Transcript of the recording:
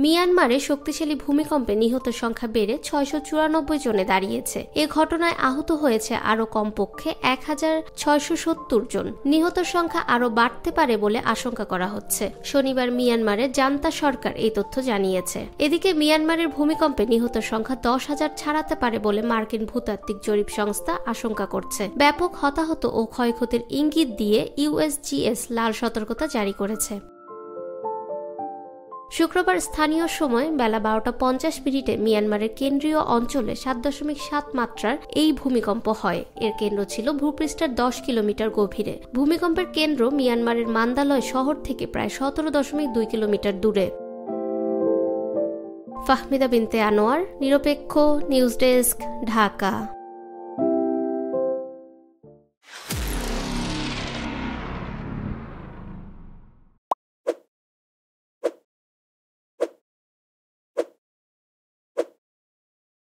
মিয়ানমারে শক্তিশালী ভূমিকম্পে নিহতের সংখ্যা বেড়ে 694 জনে দাঁড়িয়েছে। এ ঘটনায় আহত হয়েছে আরও কমপক্ষে 1670 জন। নিহতের সংখ্যা আরও বাড়তে পারে বলে আশঙ্কা করা হচ্ছে। শনিবার মিয়ানমারের জান্তা সরকার এই তথ্য জানিয়েছে। এদিকে মিয়ানমারের ভূমিকম্পে নিহতের সংখ্যা 10,000 ছাড়াতে পারে বলে মার্কিন ভূতাত্ত্বিক জরিপ সংস্থা আশঙ্কা করছে। ব্যাপক হতাহত ও ক্ষয়ক্ষতির ইঙ্গিত দিয়ে ইউএসজিএস লাল সতর্কতা জারি করেছে। শুক্রবার স্থানীয় সময় বেলা 12:50 মিয়ানমারের কেন্দ্রীয় অঞ্চলে 7.7 মাত্রার এই ভূমিকম্প হয়। এর কেন্দ্র ছিল ভূপৃষ্ঠের 10 কিলোমিটার গভীরে। ভূমিকম্পের কেন্দ্র মিয়ানমারের মান্দালয় শহর থেকে প্রায় 17.2 কিলোমিটার দূরে। ফাহমিদা বিনতে আনোয়ার, নিরপেক্ষ নিউজ ডেস্ক, ঢাকা।